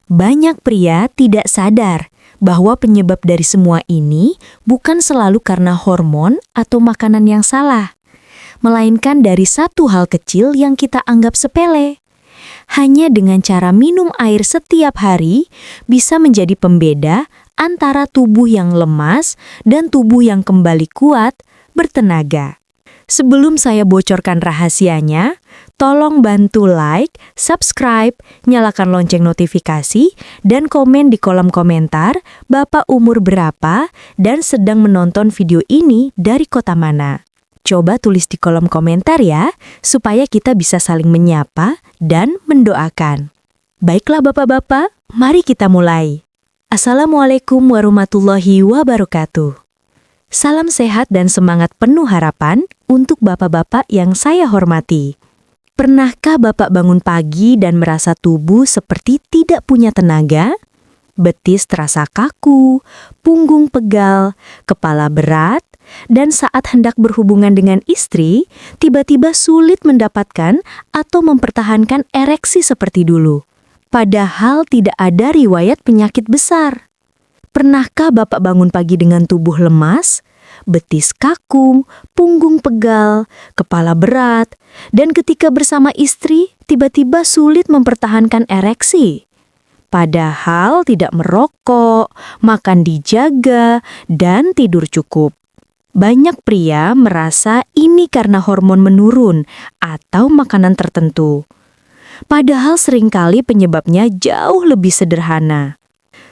Banyak pria tidak sadar bahwa penyebab dari semua ini bukan selalu karena hormon atau makanan yang salah, melainkan dari satu hal kecil yang kita anggap sepele. Hanya dengan cara minum air setiap hari bisa menjadi pembeda antara tubuh yang lemas dan tubuh yang kembali kuat, bertenaga. Sebelum saya bocorkan rahasianya, tolong bantu like, subscribe, nyalakan lonceng notifikasi, dan komen di kolom komentar Bapak umur berapa dan sedang menonton video ini dari kota mana. Coba tulis di kolom komentar ya, supaya kita bisa saling menyapa dan mendoakan. Baiklah Bapak-Bapak, mari kita mulai. Assalamualaikum warahmatullahi wabarakatuh. Salam sehat dan semangat penuh harapan untuk Bapak-Bapak yang saya hormati. Pernahkah Bapak bangun pagi dan merasa tubuh seperti tidak punya tenaga? Betis terasa kaku, punggung pegal, kepala berat, dan saat hendak berhubungan dengan istri, tiba-tiba sulit mendapatkan atau mempertahankan ereksi seperti dulu. Padahal tidak ada riwayat penyakit besar. Pernahkah Bapak bangun pagi dengan tubuh lemas, betis kaku, punggung pegal, kepala berat, dan ketika bersama istri tiba-tiba sulit mempertahankan ereksi? Padahal tidak merokok, makan dijaga, dan tidur cukup. Banyak pria merasa ini karena hormon menurun atau makanan tertentu. Padahal seringkali penyebabnya jauh lebih sederhana.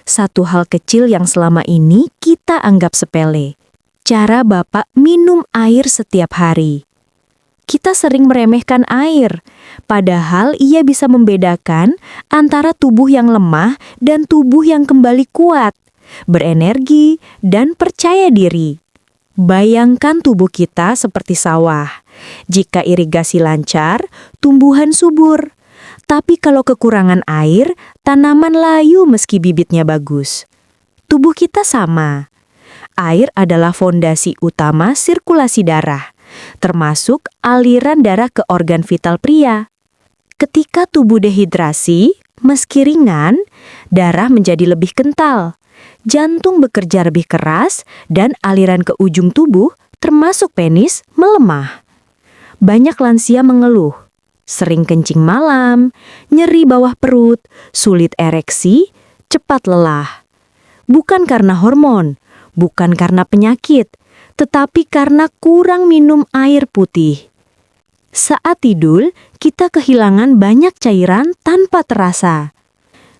Satu hal kecil yang selama ini kita anggap sepele. Cara Bapak minum air setiap hari. Kita sering meremehkan air, padahal ia bisa membedakan antara tubuh yang lemah dan tubuh yang kembali kuat, berenergi, dan percaya diri. Bayangkan tubuh kita seperti sawah. Jika irigasi lancar, tumbuhan subur. Tapi kalau kekurangan air, tanaman layu meski bibitnya bagus. Tubuh kita sama. Air adalah fondasi utama sirkulasi darah, termasuk aliran darah ke organ vital pria. Ketika tubuh dehidrasi, meski ringan, darah menjadi lebih kental. Jantung bekerja lebih keras dan aliran ke ujung tubuh, termasuk penis, melemah. Banyak lansia mengeluh. Sering kencing malam, nyeri bawah perut, sulit ereksi, cepat lelah. Bukan karena hormon, bukan karena penyakit, tetapi karena kurang minum air putih. Saat tidur, kita kehilangan banyak cairan tanpa terasa.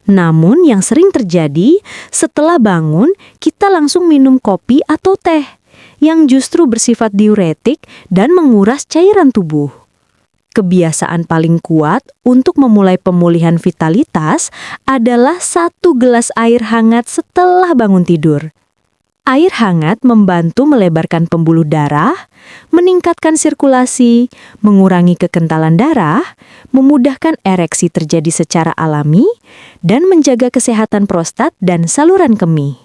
Namun yang sering terjadi, setelah bangun, kita langsung minum kopi atau teh, yang justru bersifat diuretik dan menguras cairan tubuh. Kebiasaan paling kuat untuk memulai pemulihan vitalitas adalah 1 gelas air hangat setelah bangun tidur. Air hangat membantu melebarkan pembuluh darah, meningkatkan sirkulasi, mengurangi kekentalan darah, memudahkan ereksi terjadi secara alami, dan menjaga kesehatan prostat dan saluran kemih.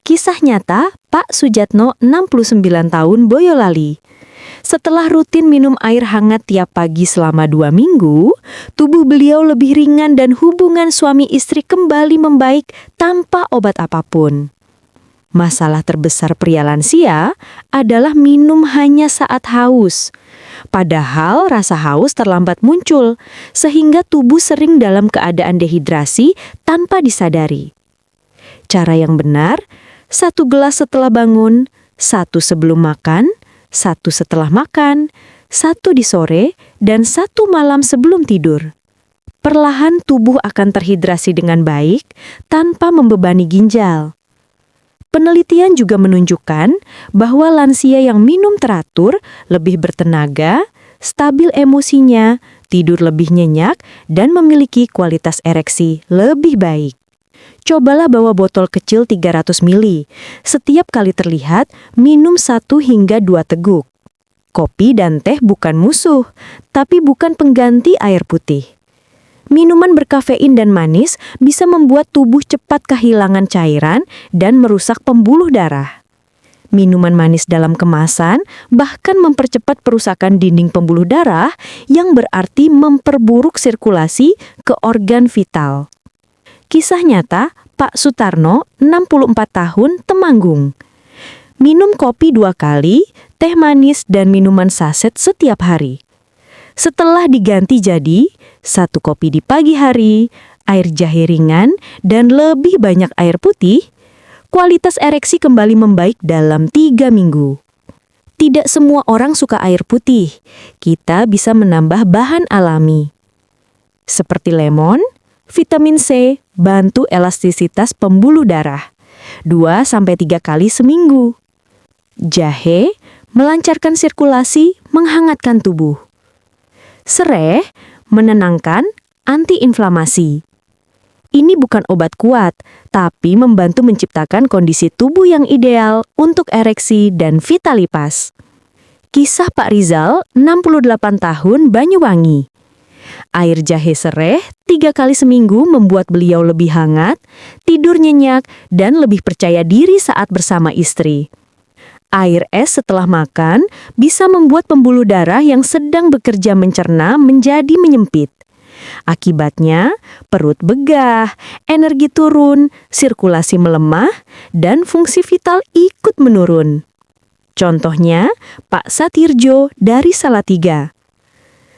Kisah nyata Pak Sujatno, 69 tahun, Boyolali. Setelah rutin minum air hangat tiap pagi selama 2 minggu, tubuh beliau lebih ringan dan hubungan suami istri kembali membaik tanpa obat apapun. Masalah terbesar pria lansia adalah minum hanya saat haus. Padahal rasa haus terlambat muncul, sehingga tubuh sering dalam keadaan dehidrasi tanpa disadari. Cara yang benar, 1 gelas setelah bangun, 1 sebelum makan, 1 setelah makan, 1 di sore, dan 1 malam sebelum tidur. Perlahan tubuh akan terhidrasi dengan baik tanpa membebani ginjal. Penelitian juga menunjukkan bahwa lansia yang minum teratur lebih bertenaga, stabil emosinya, tidur lebih nyenyak, dan memiliki kualitas ereksi lebih baik. Cobalah bawa botol kecil 300 ml. Setiap kali terlihat, minum 1 hingga 2 teguk. Kopi dan teh bukan musuh, tapi bukan pengganti air putih. Minuman berkafein dan manis bisa membuat tubuh cepat kehilangan cairan dan merusak pembuluh darah. Minuman manis dalam kemasan bahkan mempercepat perusakan dinding pembuluh darah yang berarti memperburuk sirkulasi ke organ vital. Kisah nyata Pak Sutarno, 64 tahun, Temanggung. Minum kopi 2 kali, teh manis dan minuman saset setiap hari. Setelah diganti jadi 1 kopi di pagi hari, air jahe ringan, dan lebih banyak air putih, kualitas ereksi kembali membaik dalam 3 minggu. Tidak semua orang suka air putih. Kita bisa menambah bahan alami. Seperti lemon, vitamin C bantu elastisitas pembuluh darah 2-3 kali seminggu. Jahe melancarkan sirkulasi, menghangatkan tubuh. Sereh menenangkan, antiinflamasi. Ini bukan obat kuat, tapi membantu menciptakan kondisi tubuh yang ideal untuk ereksi dan vitalitas. Kisah Pak Rizal, 68 tahun, Banyuwangi. Air jahe sereh 3 kali seminggu membuat beliau lebih hangat, tidur nyenyak, dan lebih percaya diri saat bersama istri. Air es setelah makan bisa membuat pembuluh darah yang sedang bekerja mencerna menjadi menyempit. Akibatnya, perut begah, energi turun, sirkulasi melemah, dan fungsi vital ikut menurun. Contohnya, Pak Satirjo dari Salatiga.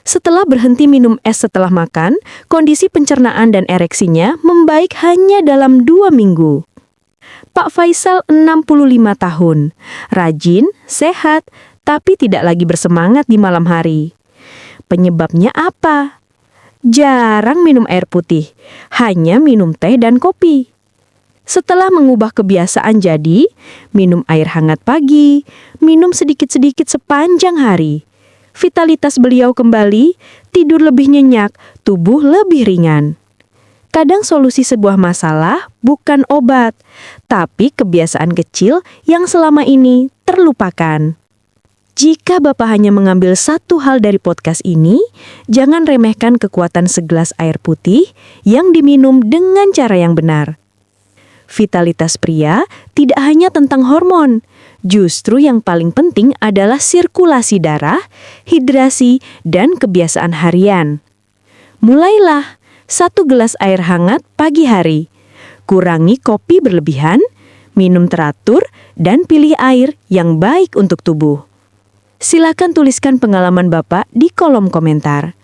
Setelah berhenti minum es setelah makan, kondisi pencernaan dan ereksinya membaik hanya dalam 2 minggu. Pak Faisal, 65 tahun, rajin, sehat, tapi tidak lagi bersemangat di malam hari. Penyebabnya apa? Jarang minum air putih, hanya minum teh dan kopi. Setelah mengubah kebiasaan jadi, minum air hangat pagi, minum sedikit-sedikit sepanjang hari. Vitalitas beliau kembali, tidur lebih nyenyak, tubuh lebih ringan. Kadang solusi sebuah masalah bukan obat, tapi kebiasaan kecil yang selama ini terlupakan. Jika Bapak hanya mengambil satu hal dari podcast ini, jangan remehkan kekuatan segelas air putih yang diminum dengan cara yang benar. Vitalitas pria tidak hanya tentang hormon, justru yang paling penting adalah sirkulasi darah, hidrasi, dan kebiasaan harian. Mulailah 1 gelas air hangat pagi hari. Kurangi kopi berlebihan, minum teratur, dan pilih air yang baik untuk tubuh. Silakan tuliskan pengalaman Bapak di kolom komentar.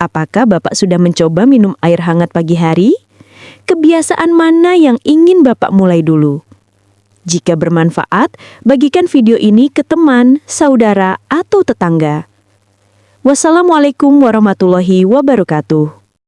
Apakah Bapak sudah mencoba minum air hangat pagi hari? Kebiasaan mana yang ingin Bapak mulai dulu? Jika bermanfaat, bagikan video ini ke teman, saudara, atau tetangga. Wassalamualaikum warahmatullahi wabarakatuh.